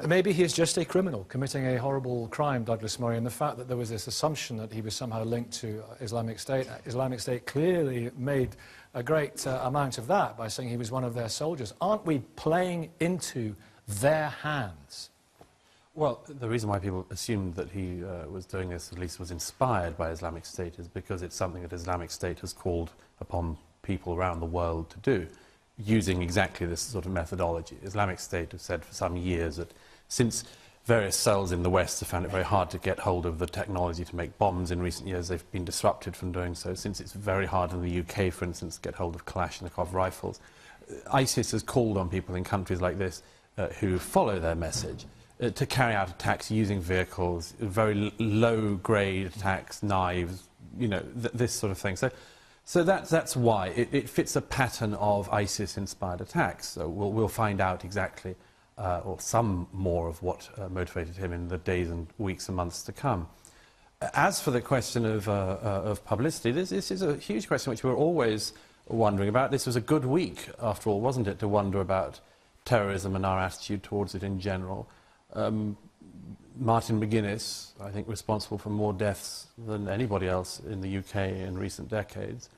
Maybe he is just a criminal committing a horrible crime, Douglas Murray, and the fact that there was this assumption that he was somehow linked to Islamic State. Islamic State clearly made a great amount of that by saying he was one of their soldiers. Aren't we playing into their hands? Well, the reason why people assumed that he was doing this, at least was inspired by Islamic State, is because it's something that Islamic State has called upon people around the world to do, using exactly this sort of methodology. Islamic State have said for some years that since various cells in the West have found it very hard to get hold of the technology to make bombs in recent years, they've been disrupted from doing so. Since it's very hard in the UK, for instance, to get hold of Kalashnikov rifles, ISIS has called on people in countries like this who follow their message to carry out attacks using vehicles, very low-grade attacks, knives, you know, this sort of thing. So that's why it fits a pattern of ISIS-inspired attacks. So we'll find out exactly, or some more of what motivated him in the days and weeks and months to come. As for the question of publicity, this is a huge question which we're always wondering about. This was a good week, after all, wasn't it, to wonder about terrorism and our attitude towards it in general. Martin McGuinness, I think responsible for more deaths than anybody else in the UK in recent decades,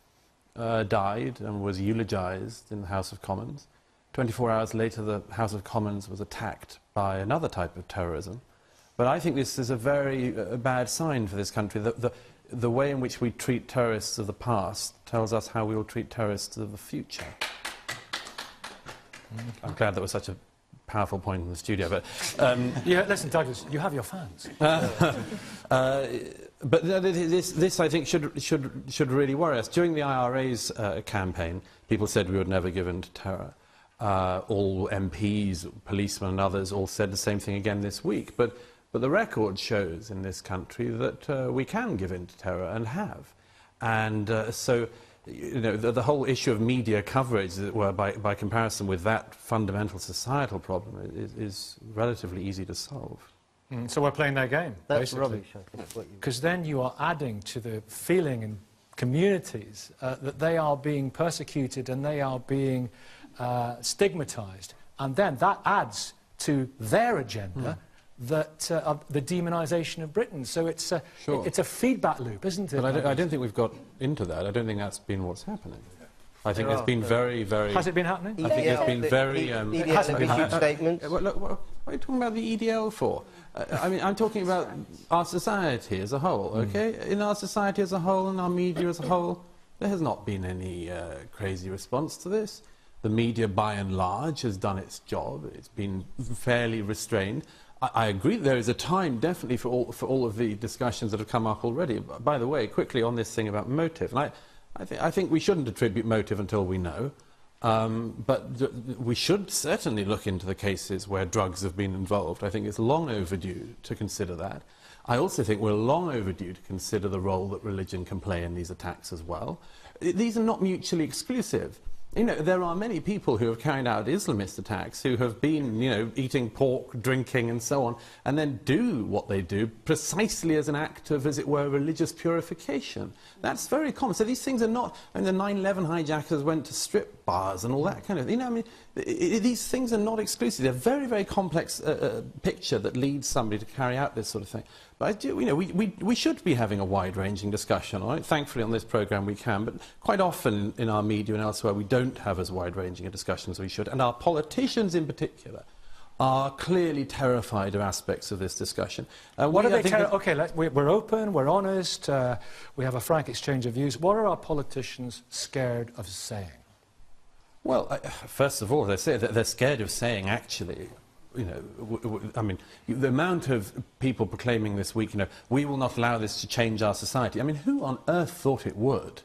died and was eulogised in the House of Commons. 24 hours later, the House of Commons was attacked by another type of terrorism. But I think this is a very bad sign for this country. The way in which we treat terrorists of the past tells us how we will treat terrorists of the future. I'm glad that was such a powerful point in the studio, but yeah, listen, Douglas, you have your fans. But this I think should really worry us. During the IRA's campaign, people said we would never give in to terror. All MPs, policemen, and others all said the same thing again this week. But the record shows in this country that we can give in to terror and have, and so. You know, the whole issue of media coverage, as it were, by comparison with that fundamental societal problem, is relatively easy to solve. So we're playing their game, That's basically. rubbish, Because then you are adding to the feeling in communities that they are being persecuted and they are being stigmatised. And then that adds to their agenda that of the demonisation of Britain. So it's a feedback loop, isn't it? But I don't think we've got into that. I don't think that's been what's happening. I think it's been very, very... Has it been happening? I think it's been very... It hasn't been huge statements. What are you talking about the EDL for? I mean, I'm talking about our society as a whole, okay? In our society as a whole, in our media as a whole, there has not been any crazy response to this. The media, by and large, has done its job. It's been fairly restrained. I agree there is a time, definitely, for all of the discussions that have come up already. By the way, quickly on this thing about motive, and I think we shouldn't attribute motive until we know, but we should certainly look into the cases where drugs have been involved. I think it's long overdue to consider that. I also think we're long overdue to consider the role that religion can play in these attacks as well. These are not mutually exclusive. You know, there are many people who have carried out Islamist attacks who have been, you know, eating pork, drinking and so on, and then do what they do precisely as an act of, as it were, religious purification. That's very common. So these things are not... I mean, the 9/11 hijackers went to strip bars and all that kind of... You know, I mean, these things are not exclusive. They're a very, very complex picture that leads somebody to carry out this sort of thing. But I do, you know, we should be having a wide-ranging discussion on it. Thankfully, on this programme we can, but quite often in our media and elsewhere we don't have as wide-ranging a discussion as we should. And our politicians in particular are clearly terrified of aspects of this discussion. What are they OK, we're open, we're honest, we have a frank exchange of views. What are our politicians scared of saying? Well, first of all, they're scared of saying, actually... You know, I mean, the amount of people proclaiming this week, you know, we will not allow this to change our society. I mean, who on earth thought it would?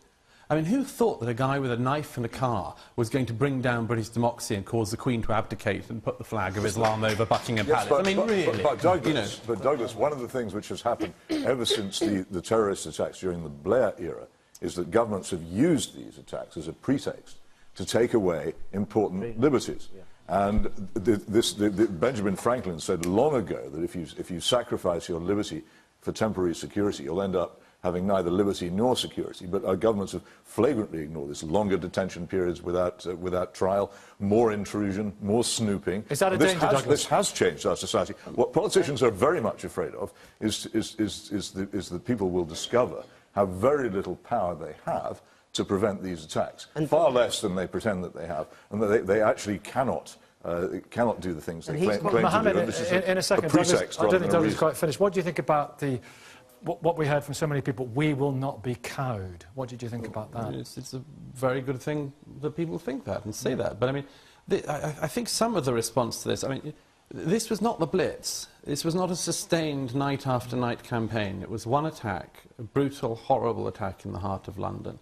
I mean, who thought that a guy with a knife and a car was going to bring down British democracy and cause the Queen to abdicate and put the flag of Islam over Buckingham Palace? But, I mean, really. But Douglas, you know. Douglas, one of the things which has happened ever since the terrorist attacks during the Blair era is that governments have used these attacks as a pretext to take away important liberties. Yeah. And Benjamin Franklin said long ago that if you sacrifice your liberty for temporary security, you'll end up having neither liberty nor security, but our governments have flagrantly ignored this. Longer detention periods without trial, more intrusion, more snooping. Is that a danger, Douglas? This has changed our society. What politicians are very much afraid of is that people will discover how very little power they have to prevent these attacks, and far less than they pretend that they have, and that they actually cannot do the things they claim to do. Mohammed, And this is in a second, pretext I don't rather think than a Douglas reason. quite finished. What do you think about what we heard from so many people? We will not be cowed. What did you think about that? It's a very good thing that people think that and say that. But I mean, I think some of the response to this, I mean, this was not the Blitz. This was not a sustained night after night campaign. It was one attack, a brutal, horrible attack in the heart of London.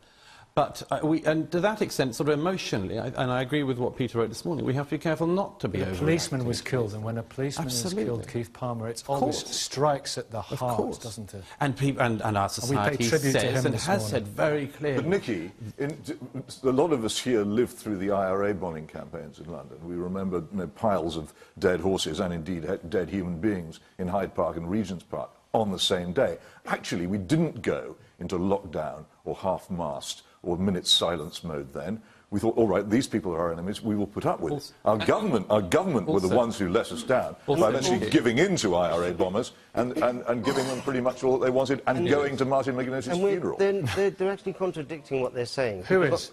But and to that extent, sort of emotionally, and I agree with what Peter wrote this morning, we have to be careful not to be overreacting. A policeman was killed, and when a policeman is killed, Keith Palmer, it always strikes at the heart, doesn't it? And our society says and has said very clearly. But Nicky, a lot of us here lived through the IRA bombing campaigns in London. We remember piles of dead horses and indeed dead human beings in Hyde Park and Regent's Park on the same day. Actually, we didn't go into lockdown or half-mast or minute silence mode then. We thought, all right, these people are our enemies, we will put up with it. Our government were the ones who let us down by eventually giving in to IRA bombers and giving them pretty much all that they wanted and going to Martin McGuinness's funeral. They're actually contradicting what they're saying. Who is?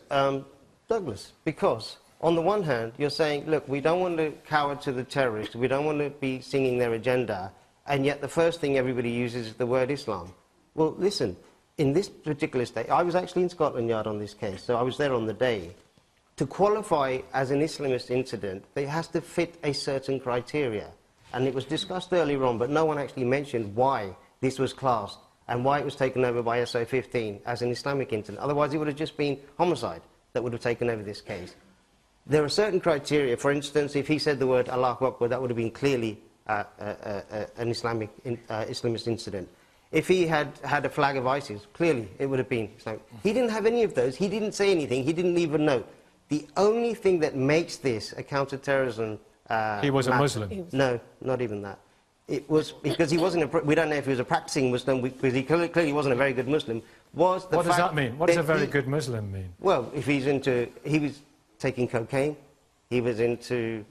Douglas. Because, on the one hand, you're saying, look, we don't want to cower to the terrorists, we don't want to be singing their agenda, and yet the first thing everybody uses is the word Islam. Well, listen, in this particular state, I was actually in Scotland Yard on this case, so I was there on the day. To qualify as an Islamist incident, it has to fit a certain criteria. And it was discussed earlier on, but no one actually mentioned why this was classed and why it was taken over by SO15 as an Islamic incident. Otherwise, it would have just been homicide that would have taken over this case. There are certain criteria. For instance, if he said the word Allahu Akbar, that would have been clearly an Islamist incident. If he had had a flag of ISIS, clearly it would have been Islamic. He didn't have any of those. He didn't say anything. He didn't leave a note. The only thing that makes this a counter-terrorism... he was a Muslim. No, not even that. It was because he wasn't we don't know if he was a practicing Muslim, because he clearly wasn't a very good Muslim, was the What does that mean? What does a very good Muslim mean? Well, if he's into... He was taking cocaine. He was into...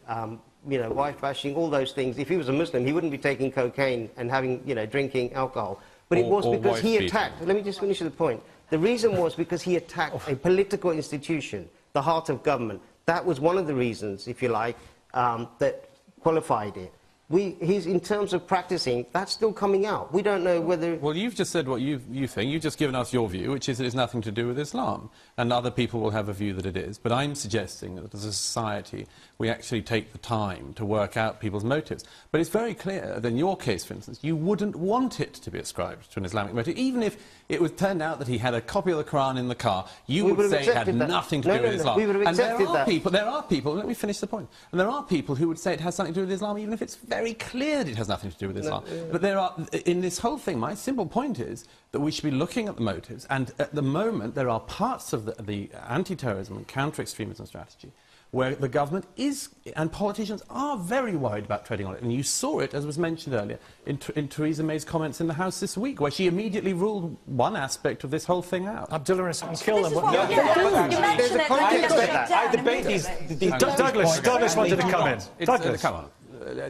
you know, wife bashing, all those things. If he was a Muslim, he wouldn't be taking cocaine and having, you know, drinking alcohol. But it was because he attacked... Let me just finish the point. The reason was because he attacked a political institution, the heart of government. That was one of the reasons, if you like, that qualified it. In terms of practicing, that's still coming out. We don't know whether... Well, you've just said what you think. You've just given us your view, which is that it's nothing to do with Islam. And other people will have a view that it is. But I'm suggesting that as a society, we actually take the time to work out people's motives. But it's very clear that in your case, for instance, you wouldn't want it to be ascribed to an Islamic motive. Even if it was turned out that he had a copy of the Quran in the car, you would say it had nothing to do with Islam. We would have accepted that. There are people, let me finish the point, and there are people who would say it has something to do with Islam, even if it's very clear that it has nothing to do with Islam. But there are, in this whole thing, my simple point is that we should be looking at the motives, and at the moment there are parts of the anti-terrorism and counter-extremism strategy where the government is, and politicians are very worried about treading on it. And you saw it, as was mentioned earlier, in Theresa May's comments in the House this week, where she immediately ruled one aspect of this whole thing out. Abdullah and kill them. There's a context to that. I debate these Douglas wanted to come in. Douglas. Come on.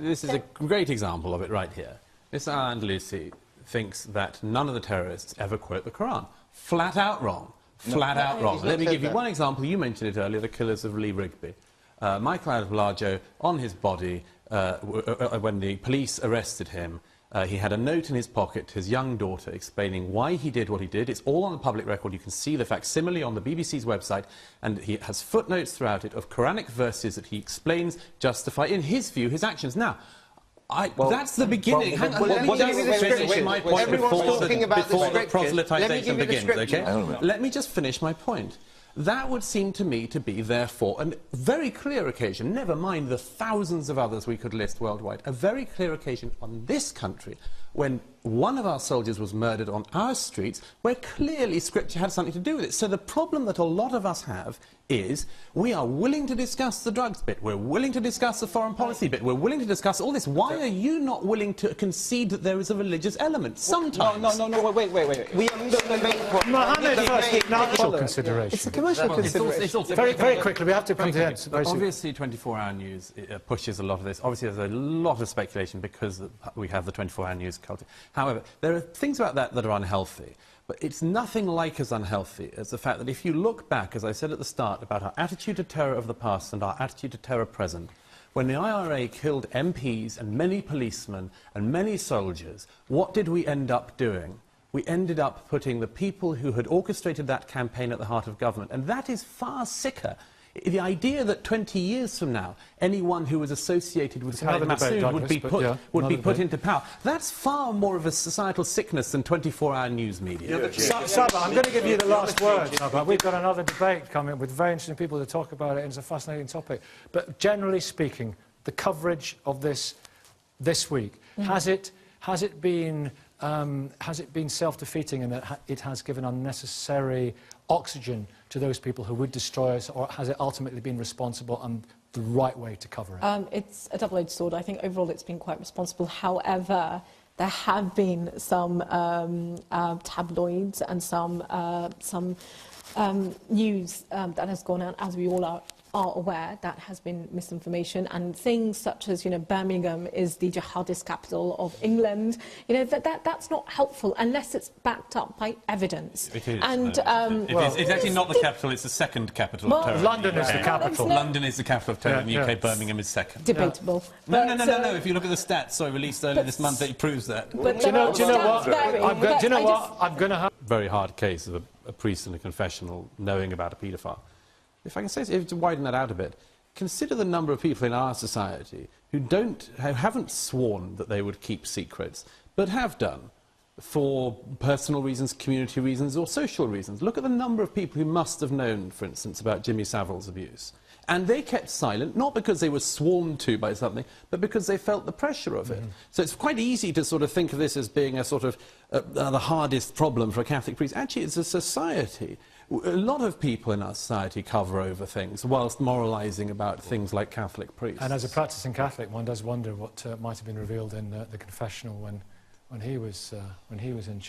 This is a great example of it right here. Mr. Andalusi thinks that none of the terrorists ever quote the Quran. Flat out wrong. Flat out wrong. Let me give you one example. You mentioned it earlier, the killers of Lee Rigby. Michael Adebolajo, on his body, when the police arrested him, he had a note in his pocket to his young daughter explaining why he did what he did. It's all on the public record. You can see the facsimile on the BBC's website, and he has footnotes throughout it of Quranic verses that he explains justify, in his view, his actions. Now, that's the beginning. Hang on, let me just finish my point before the proselytization begins, okay? Let me just finish my point. That would seem to me to be, therefore, a very clear occasion, never mind the thousands of others we could list worldwide, a very clear occasion on this country when one of our soldiers was murdered on our streets, where clearly Scripture had something to do with it. So the problem that a lot of us have is we are willing to discuss the drugs bit, we're willing to discuss the foreign policy bit, we're willing to discuss all this. Why are you not willing to concede that there is a religious element? Sometimes. No, wait. We are missing the main point. Mohammed, commercial consideration. It's a commercial consideration. It's also Very quickly, we have to come to the end. Very soon. Obviously, 24-hour news pushes a lot of this. Obviously, there's a lot of speculation because we have the 24-hour news culture. However, there are things about that are unhealthy. But it's nothing like as unhealthy as the fact that if you look back, as I said at the start, about our attitude to terror of the past and our attitude to terror present, when the IRA killed MPs and many policemen and many soldiers, what did we end up doing? We ended up putting the people who had orchestrated that campaign at the heart of government. And that is far sicker. The idea that 20 years from now, anyone who was associated with Khalid Massoud would be put into power, that's far more of a societal sickness than 24-hour news media. Saba, I'm going to give you the last word, Saba. We've got another debate coming with very interesting people to talk about it, and it's a fascinating topic. But generally speaking, the coverage of this week, has it been self-defeating in that it has given unnecessary oxygen to those people who would destroy us, or has it ultimately been responsible and the right way to cover it? It's a double-edged sword. I think overall it's been quite responsible. However, there have been some tabloids and some news that has gone out, as we all are aware, that has been misinformation, and things such as, Birmingham is the jihadist capital of England, that's not helpful unless it's backed up by evidence. It is. And it's actually not the capital, it's the second capital of terror. London is the capital. London is the capital of terror in the UK, Birmingham is second. Debatable. No. If you look at the stats released earlier this month, it proves that. But do you know what? I'm going to have... Very hard case of a priest in a confessional knowing about a paedophile. If I can say, to widen that out a bit, consider the number of people in our society who haven't sworn that they would keep secrets, but have done for personal reasons, community reasons, or social reasons. Look at the number of people who must have known, for instance, about Jimmy Savile's abuse. And they kept silent, not because they were sworn to by something, but because they felt the pressure of it. So it's quite easy to sort of think of this as being a sort of the hardest problem for a Catholic priest. Actually, it's a society. A lot of people in our society cover over things whilst moralising about things like Catholic priests. And as a practising Catholic, one does wonder what might have been revealed in the confessional when he was in charge.